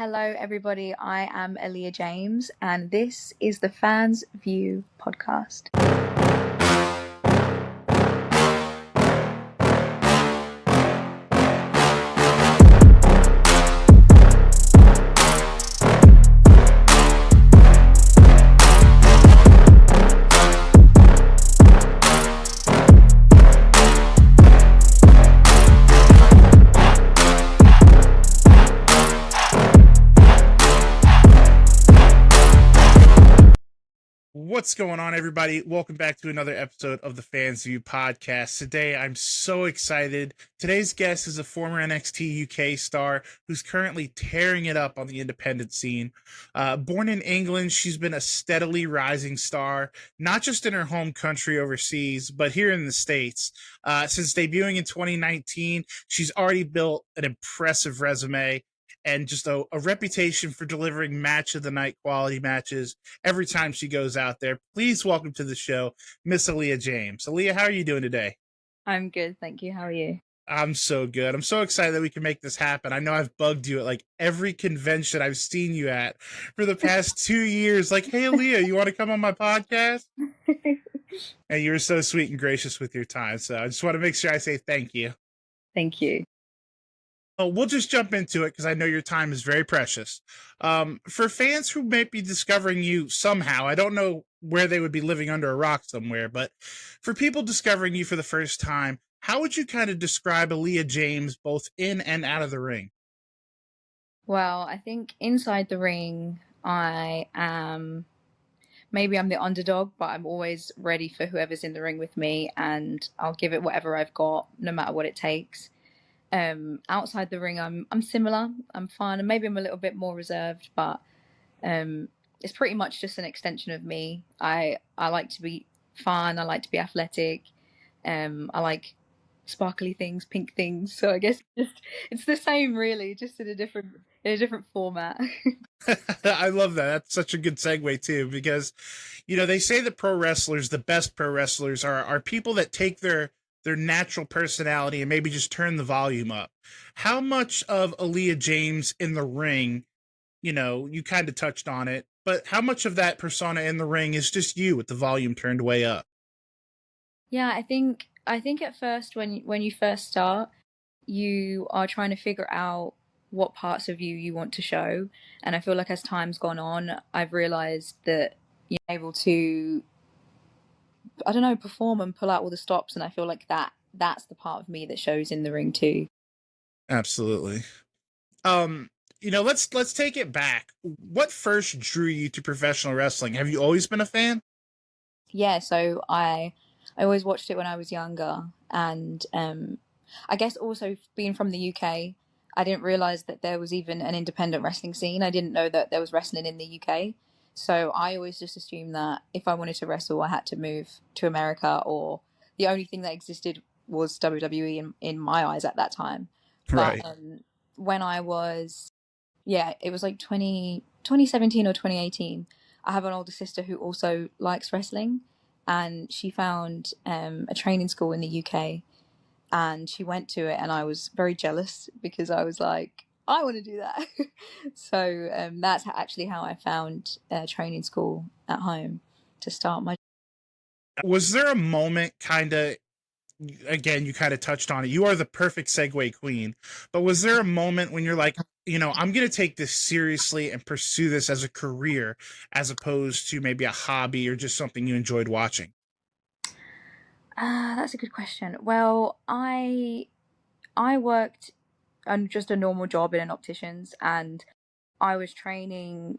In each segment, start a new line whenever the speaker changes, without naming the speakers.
Hello, everybody. I am Aleah James, and this is the Fans View podcast.
What's going on, everybody? Welcome back to another episode of the Fans View podcast. Today, I'm so excited. Today's guest is a former NXT UK star who's currently tearing it up on the independent scene. Born in England, she's been a steadily rising star, not just in her home country overseas, but here in the States. Since debuting in 2019, she's already built an impressive resume and just a reputation for delivering match of the night quality matches every time she goes out there. Please welcome to the show, Miss Aleah James. Aleah, how are you doing today?
I'm good, thank you. How are you?
I'm so good. I'm so excited that we can make this happen. I know I've bugged you at like every convention I've seen you at for the past 2 years. Like, hey, Aleah, you want to come on my podcast? And you were so sweet and gracious with your time. So I just want to make sure I say thank you.
Thank you.
Oh, we'll just jump into it because I know your time is very precious. For fans who may be discovering you somehow, I don't know where they would be living under a rock somewhere, but for people discovering you for the first time, how would you kind of describe Aleah James both in and out of the ring?
Well, I think inside the ring, maybe I'm the underdog, but I'm always ready for whoever's in the ring with me, and I'll give it whatever I've got, no matter what it takes. Outside the ring, I'm similar. I'm fun, and maybe I'm a little bit more reserved, but it's pretty much just an extension of me. I like to be fun. I like to be athletic. I like sparkly things, pink things. So I guess it's the same, really, just in a different format.
I love that. That's such a good segue too, because they say that pro wrestlers, the best pro wrestlers, are people that take their natural personality and maybe just turn the volume up. How much of Aleah James in the ring, you kind of touched on it, but how much of that persona in the ring is just you with the volume turned way up?
Yeah, I think at first when you first start, you are trying to figure out what parts of you want to show, and I feel like as time's gone on, I've realized that you're able to, I don't know, perform and pull out all the stops, and I feel like that's the part of me that shows in the ring too.
Absolutely. Let's take it back. What first drew you to professional wrestling? Have you always been a fan?
Yeah, so I always watched it when I was younger, and I guess also being from the UK, I didn't realize that there was even an independent wrestling scene. I didn't know that there was wrestling in the UK. So I always just assumed that if I wanted to wrestle, I had to move to America, or the only thing that existed was WWE in my eyes at that time. But
Right.
when I was, yeah, it was like 2017 or 2018. I have an older sister who also likes wrestling, and she found a training school in the UK, and she went to it, and I was very jealous because I was like, I want to do that. So that's actually how I found a training school at home to start my.
Was there a moment again, you kind of touched on it. You are the perfect segue queen. But was there a moment when you're like, I'm going to take this seriously and pursue this as a career as opposed to maybe a hobby or just something you enjoyed watching?
That's a good question. Well, I worked on just a normal job in an optician's, and I was training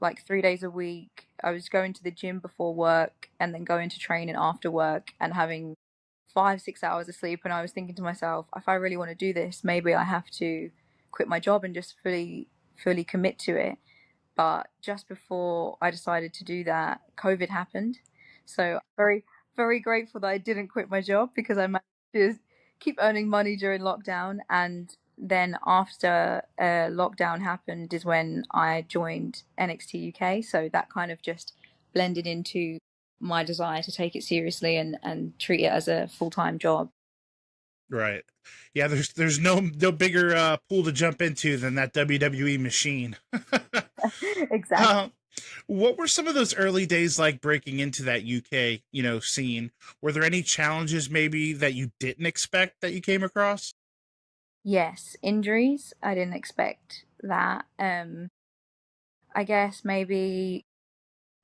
like 3 days a week. I was going to the gym before work and then going to training after work and having 5, 6 hours of sleep. And I was thinking to myself, if I really want to do this, maybe I have to quit my job and just fully commit to it. But just before I decided to do that, COVID happened. So I'm very grateful that I didn't quit my job, because I managed to keep earning money during lockdown. And then after lockdown happened is when I joined NXT UK. So that kind of just blended into my desire to take it seriously and treat it as a full-time job.
Right. Yeah, there's no bigger pool to jump into than that WWE machine.
Exactly.
uh, what were some of those early days like breaking into that UK, scene? Were there any challenges maybe that you didn't expect that you came across?
Yes, injuries. I didn't expect that. I guess maybe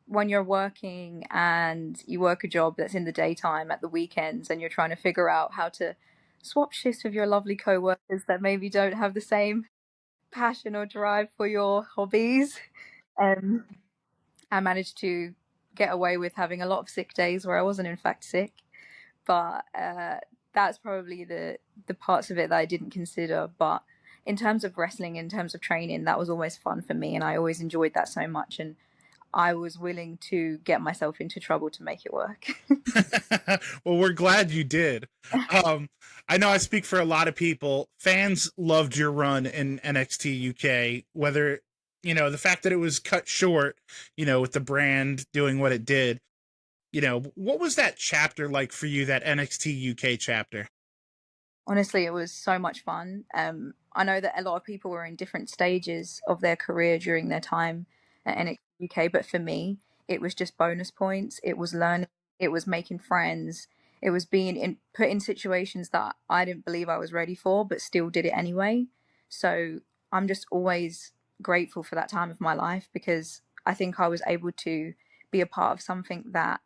when you're working and you work a job that's in the daytime at the weekends and you're trying to figure out how to swap shifts with your lovely co-workers that maybe don't have the same passion or drive for your hobbies. Um, I managed to get away with having a lot of sick days where I wasn't in fact sick, but that's probably the parts of it that I didn't consider. But in terms of wrestling, in terms of training, that was always fun for me, and I always enjoyed that so much. And I was willing to get myself into trouble to make it work.
Well, we're glad you did. Um, I know I speak for a lot of people. Fans loved your run in NXT UK, whether, the fact that it was cut short, with the brand doing what it did. What was that chapter like for you, that NXT UK chapter?
Honestly, it was so much fun. I know that a lot of people were in different stages of their career during their time at NXT UK, but for me, it was just bonus points. It was learning, it was making friends, it was being put in situations that I didn't believe I was ready for, but still did it anyway. So I'm just always grateful for that time of my life because I think I was able to be a part of something that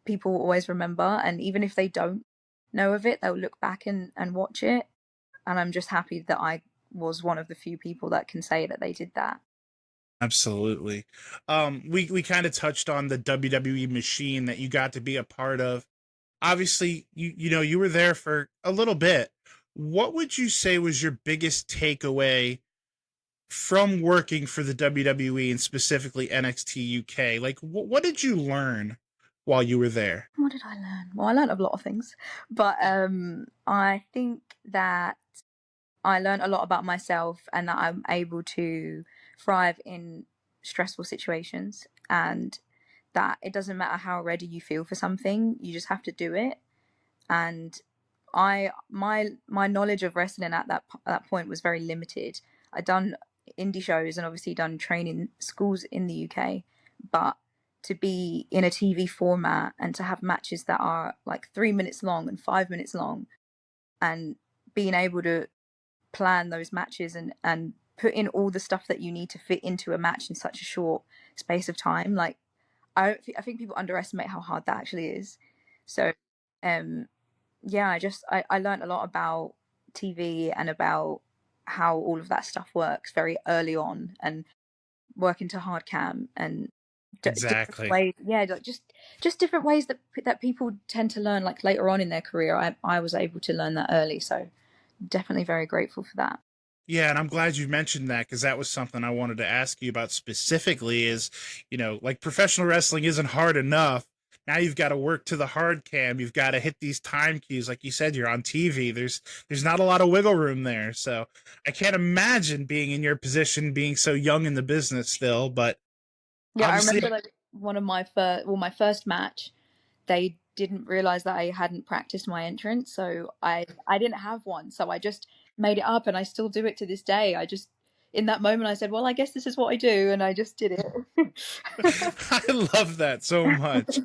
people will always remember. And even if they don't know of it, they'll look back and watch it. And I'm just happy that I was one of the few people that can say that they did that.
Absolutely. We kind of touched on the WWE machine that you got to be a part of. Obviously, you were there for a little bit. What would you say was your biggest takeaway from working for the WWE and specifically NXT UK? Like, what did you learn while you were there?
What did I learn? Well, I learned a lot of things, but I think that I learned a lot about myself and that I'm able to thrive in stressful situations, and that it doesn't matter how ready you feel for something, you just have to do it. And my knowledge of wrestling at that point was very limited. I'd done indie shows and obviously done training schools in the UK, but to be in a TV format and to have matches that are like 3 minutes long and 5 minutes long, and being able to plan those matches and put in all the stuff that you need to fit into a match in such a short space of time, like I think people underestimate how hard that actually is. So um yeah, I learned a lot about TV and about how all of that stuff works very early on, and working to hard cam and different
Exactly.
ways. Yeah, like just different ways that people tend to learn like later on in their career. I was able to learn that early, so definitely very grateful for that.
Yeah, and I'm glad you mentioned that because that was something I wanted to ask you about specifically is, like professional wrestling isn't hard enough. Now you've got to work to the hard cam. You've got to hit these time cues. Like you said, you're on TV. There's not a lot of wiggle room there. So I can't imagine being in your position, being so young in the business still, but
Yeah, I
obviously
remember like one of my first match, they didn't realize that I hadn't practiced my entrance, so I didn't have one, so I just made it up, and I still do it to this day. I just in that moment I said, well, I guess this is what I do, and I just did it.
I love that so much.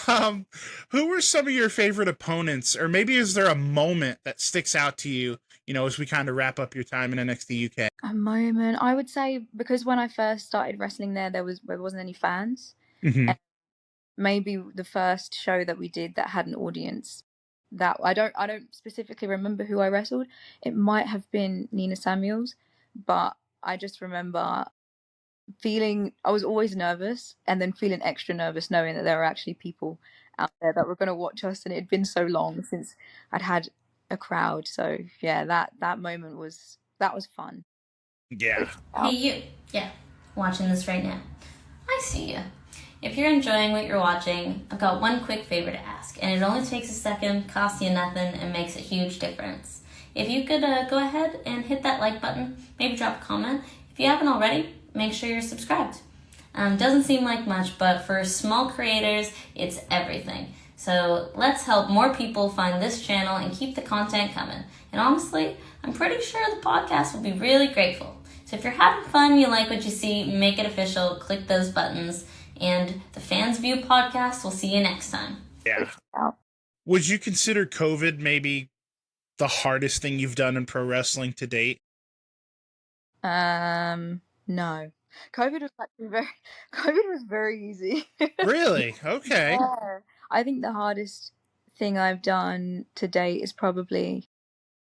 Um, who were some of your favorite opponents, or maybe is there a moment that sticks out to you, as we kind of wrap up your time in NXT UK?
A moment, I would say, because when I first started wrestling there wasn't any fans.
Hmm.
And maybe the first show that we did that had an audience, that I don't specifically remember who I wrestled. It might have been Nina Samuels, but I just remember feeling I was always nervous, and then feeling extra nervous knowing that there were actually people out there that were going to watch us, and it had been so long since I'd had a crowd. So yeah, that moment was fun.
Yeah.
Hey, you. Yeah, watching this right now. I see you. If you're enjoying what you're watching, I've got one quick favor to ask, and it only takes a second, costs you nothing, and makes a huge difference. If you could go ahead and hit that like button, maybe drop a comment. If you haven't already, make sure you're subscribed. Doesn't seem like much, but for small creators, it's everything. So let's help more people find this channel and keep the content coming. And honestly, I'm pretty sure the podcast will be really grateful. So if you're having fun, you like what you see, make it official, click those buttons, and the Fans View podcast, we'll see you next time.
Yeah. Would you consider COVID maybe the hardest thing you've done in pro wrestling to date?
No. COVID was very easy.
Really? Okay.
Yeah. I think the hardest thing I've done to date is probably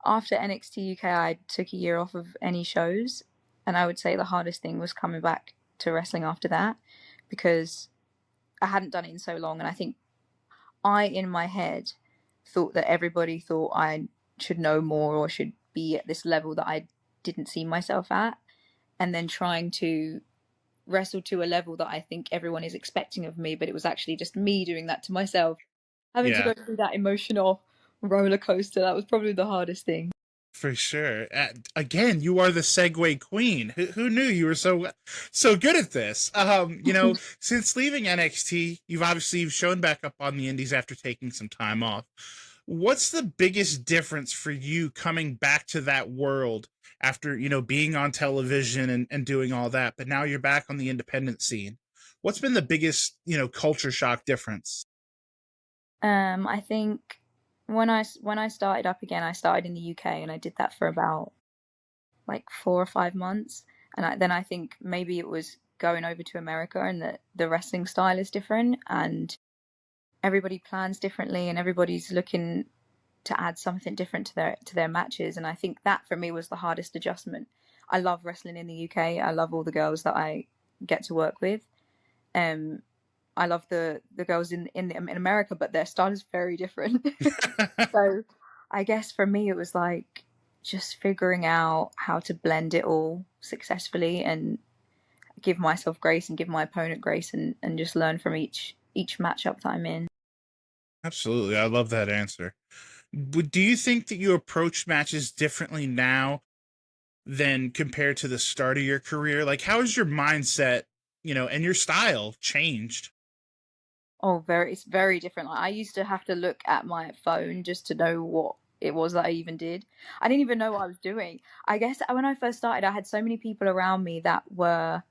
after NXT UK, I took a year off of any shows, and I would say the hardest thing was coming back to wrestling after that, because I hadn't done it in so long, and I think in my head, thought that everybody thought I should know more or should be at this level that I didn't see myself at, and then trying to wrestle to a level that I think everyone is expecting of me, but it was actually just me doing that to myself. Having to go through that emotional roller coaster, that was probably the hardest thing.
For sure. Again, you are the segue queen. Who knew you were so good at this? Since leaving NXT, you've shown back up on the indies after taking some time off. What's the biggest difference for you coming back to that world after, being on television and doing all that, but now you're back on the independent scene? What's been the biggest, culture shock difference?
I think when I started up again, I started in the UK, and I did that for about like 4 or 5 months, and then I think maybe it was going over to America, and the wrestling style is different, and everybody plans differently, and everybody's looking to add something different to their matches, and I think that for me was the hardest adjustment. I love wrestling in the UK. I love all the girls that I get to work with. I love the girls in America, but their style is very different. So I guess for me it was like just figuring out how to blend it all successfully and give myself grace and give my opponent grace, and just learn from each matchup that I'm in.
Absolutely. I love that answer. Do you think that you approach matches differently now than compared to the start of your career? Like, how has your mindset, and your style changed?
Oh, it's very different. Like, I used to have to look at my phone just to know what it was that I even did. I didn't even know what I was doing. I guess when I first started, I had so many people around me that were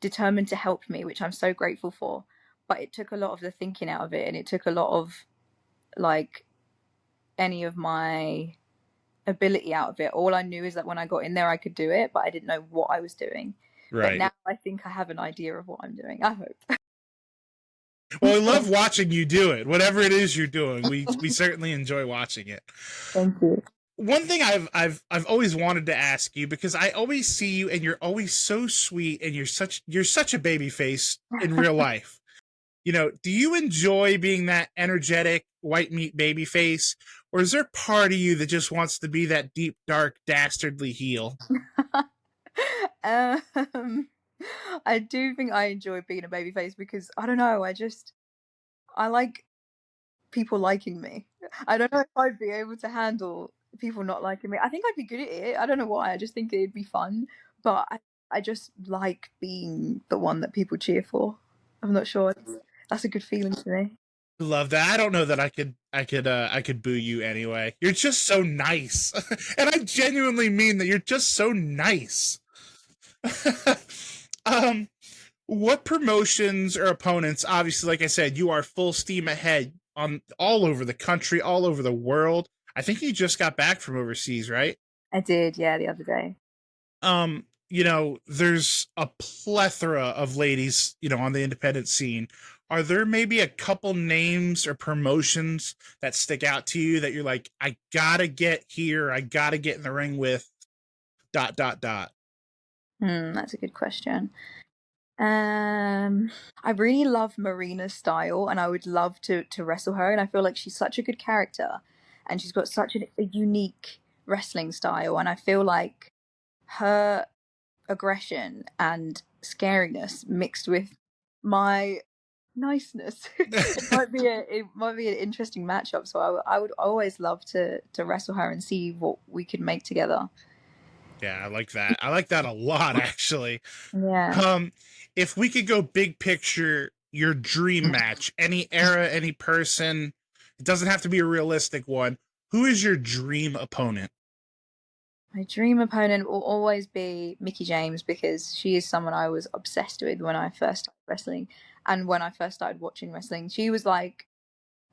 determined to help me, which I'm so grateful for. But it took a lot of the thinking out of it, and it took a lot of like any of my ability out of it. All I knew is that when I got in there, I could do it, but I didn't know what I was doing.
Right.
But now I think I have an idea of what I'm doing. I hope.
Well, I love watching you do it. Whatever it is you're doing, we certainly enjoy watching it.
Thank you.
One thing I've always wanted to ask you, because I always see you and you're always so sweet, and you're such a baby face in real life. Do you enjoy being that energetic white meat baby face, or is there part of you that just wants to be that deep, dark, dastardly heel?
I do think I enjoy being a babyface, because I don't know, I like people liking me. I don't know if I'd be able to handle people not liking me. I think I'd be good at it. I don't know why. I just think it'd be fun, but I just like being the one that people cheer for. I'm not sure. That's a good feeling to me.
Love that. I don't know that I could boo you anyway. You're just so nice. And I genuinely mean that you're just so nice. What promotions or opponents, obviously, like I said, you are full steam ahead on all over the country, all over the world. I think you just got back from overseas, right?
I did, yeah, the other day.
There's a plethora of ladies, on the independent scene. Are there maybe a couple names or promotions that stick out to you that you're like, I gotta get here, I gotta get in the ring with ... That's
a good question. I really love Marina's style, and I would love to wrestle her, and I feel like she's such a good character, and she's got such a unique wrestling style, and I feel like her aggression and scariness mixed with my niceness it might be an interesting matchup. So I would always love to wrestle her and see what we could make together.
Yeah, I like that. I like that a lot, actually.
Yeah.
If we could go big picture, your dream match, any era, any person. It doesn't have to be a realistic one. Who is your dream opponent?
My dream opponent will always be Mickie James, because she is someone I was obsessed with when I first started wrestling, and when I first started watching wrestling. She was like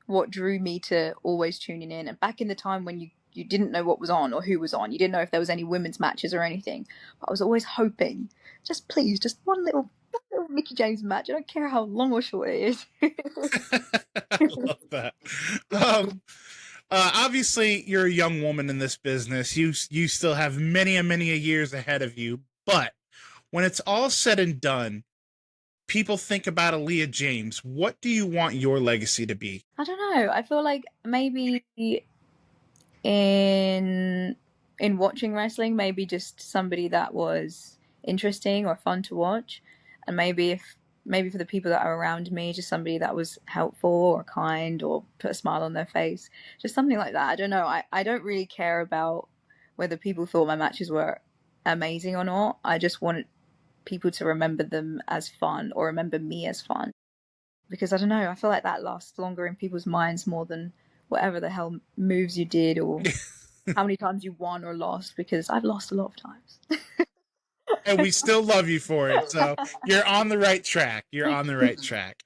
what drew me to always tuning in. And back in the time when you didn't know what was on or who was on, you didn't know if there was any women's matches or anything. But I was always hoping, just please, just one little Mickie James match. I don't care how long or short it is.
I love that. Obviously, you're a young woman in this business. You still have many and many years ahead of you. But when it's all said and done, people think about Aleah James. What do you want your legacy to be?
I don't know. I feel like maybe in watching wrestling, maybe just somebody that was interesting or fun to watch, and maybe for the people that are around me, just somebody that was helpful or kind or put a smile on their face, just something like that. I don't know. I don't really care about whether people thought my matches were amazing or not. I just wanted people to remember them as fun, or remember me as fun, because I don't know, I feel like that lasts longer in people's minds more than whatever the hell moves you did or how many times you won or lost, because I've lost a lot of times.
And we still love you for it. So you're on the right track. You're on the right track.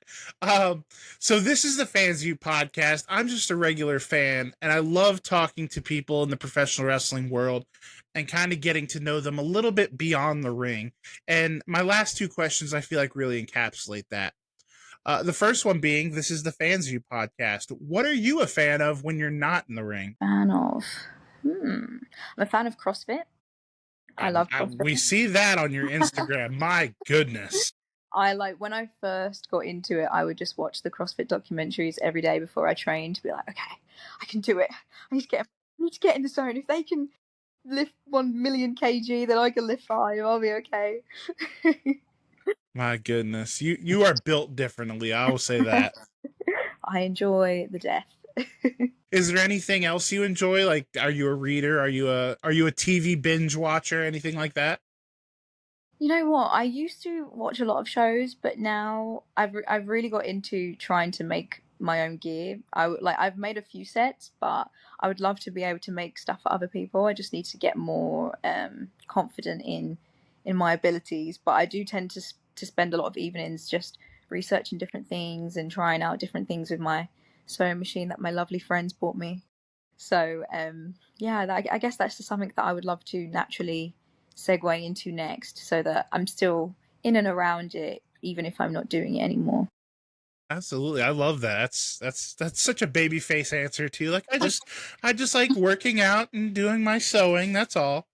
So this is the Fans View podcast. I'm just a regular fan, and I love talking to people in the professional wrestling world and kind of getting to know them a little bit beyond the ring. And my last two questions, I feel like, really encapsulate that. The first one being, this is the Fans View podcast. What are you a fan of when you're not in the ring?
I'm a fan of CrossFit. I love CrossFit.
We see that on your Instagram. My goodness.
When I first got into it, I would just watch the CrossFit documentaries every day before I trained to be like, okay, I can do it. I need to get in the zone. If they can lift 1 million kg, then I can lift 5. I'll be okay.
My goodness. You are built differently. I will say that.
I enjoy the death.
Is there anything else you enjoy? Like, are you a reader? Are you a TV binge watcher? Anything like that?
You know what? I used to watch a lot of shows, but now I've really got into trying to make my own gear. I've made a few sets, but I would love to be able to make stuff for other people. I just need to get more confident in my abilities. But I do tend to spend a lot of evenings just researching different things and trying out different things with my sewing machine that my lovely friends bought me. So I guess that's just something that I would love to naturally segue into next, so that I'm still in and around it even if I'm not doing it anymore.
Absolutely. I love that. That's such a baby face answer too. Like, I just like working out and doing my sewing, that's all.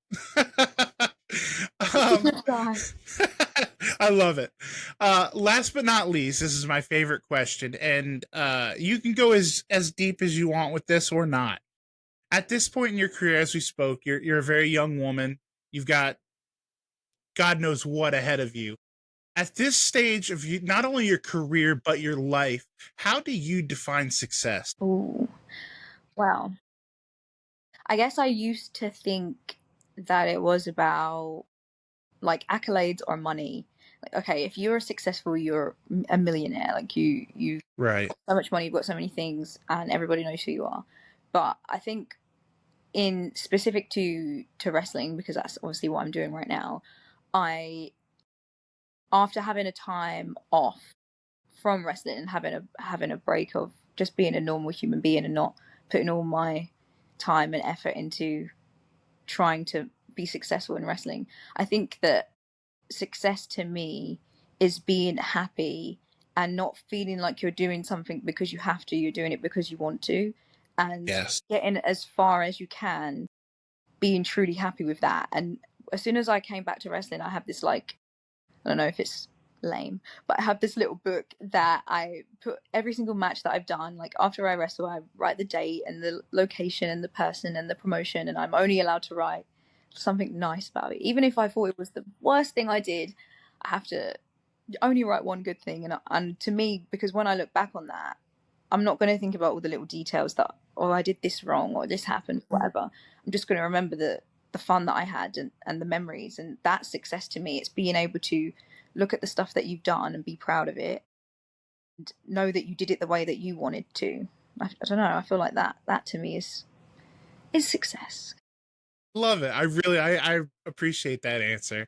I love it. Last but not least, this is my favorite question, and you can go as deep as you want with this or not. At this point in your career, as we spoke, you're a very young woman. You've got God knows what ahead of you. At this stage of you, not only your career but your life, how do you define success?
Ooh, wow. I guess I used to think that it was about like accolades or money. Like, okay, if you're successful, you're a millionaire. Like you
Right.
so much money, you've got so many things, and everybody knows who you are. But I think in specific to wrestling, because that's obviously what I'm doing right now, after having a time off from wrestling and having a break of just being a normal human being and not putting all my time and effort into trying to be successful in wrestling, I think that success to me is being happy and not feeling like you're doing something because you have to. You're doing it because you want to, and
Yes.
getting as far as you can, being truly happy with that. And as soon as I came back to wrestling, I have this, like, I don't know if it's lame, but I have this little book that I put every single match that I've done. Like, after I wrestle, I write the date and the location and the person and the promotion, and I'm only allowed to write something nice about it. Even if I thought it was the worst thing I did, I have to only write one good thing. And to me, because when I look back on that, I'm not going to think about all the little details that, oh, I did this wrong or this happened, whatever. I'm just going to remember the fun that I had and the memories. And that's success to me. It's being able to look at the stuff that you've done and be proud of it, know that you did it the way that you wanted to. I don't know. I feel like that to me is success.
Love it. I appreciate that answer.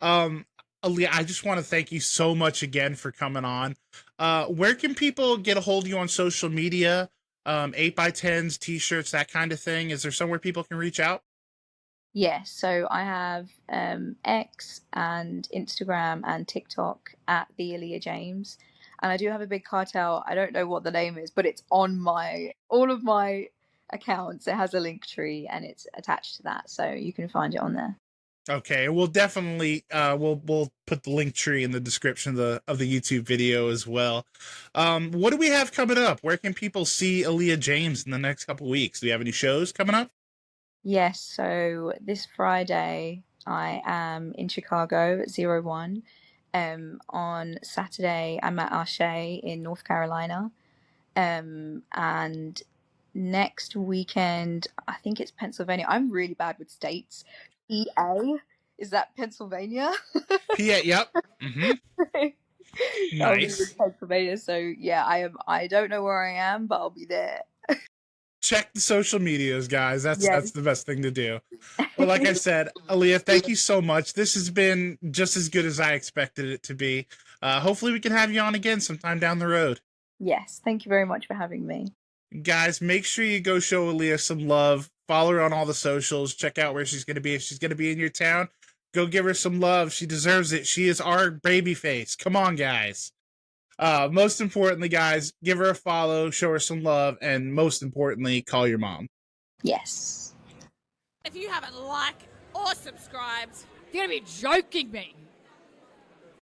Aleah, I just want to thank you so much again for coming on. Where can people get a hold of you on social media? 8x10s, t-shirts, that kind of thing. Is there somewhere people can reach out?
Yes, so I have X and Instagram and TikTok at the Aleah James, and I do have a big cartel. I don't know what the name is, but it's on all of my accounts. It has a link tree and it's attached to that, so you can find it on there.
Okay, we'll definitely we'll put the link tree in the description of the YouTube video as well. What do we have coming up? Where can people see Aleah James in the next couple weeks? Do you have any shows coming up?
Yes, so this Friday I am in Chicago at 01. On Saturday I'm at Arche in North Carolina. And next weekend I think it's Pennsylvania. I'm really bad with states. PA, is that Pennsylvania?
PA, yep. Nice.
Pennsylvania, so yeah, I don't know where I am, but I'll be there.
Check the social medias, guys. That's the best thing to do. Well, like I said, Aleah, thank you so much. This has been just as good as I expected it to be. Hopefully we can have you on again sometime down the road.
Yes, thank you very much for having me.
Guys, make sure you go show Aleah some love. Follow her on all the socials. Check out where she's going to be. If she's going to be in your town, go give her some love. She deserves it. She is our baby face. Come on, guys. Most importantly, guys, give her a follow, show her some love, and most importantly, call your mom.
Yes.
If you haven't liked or subscribed, you're going to be joking me.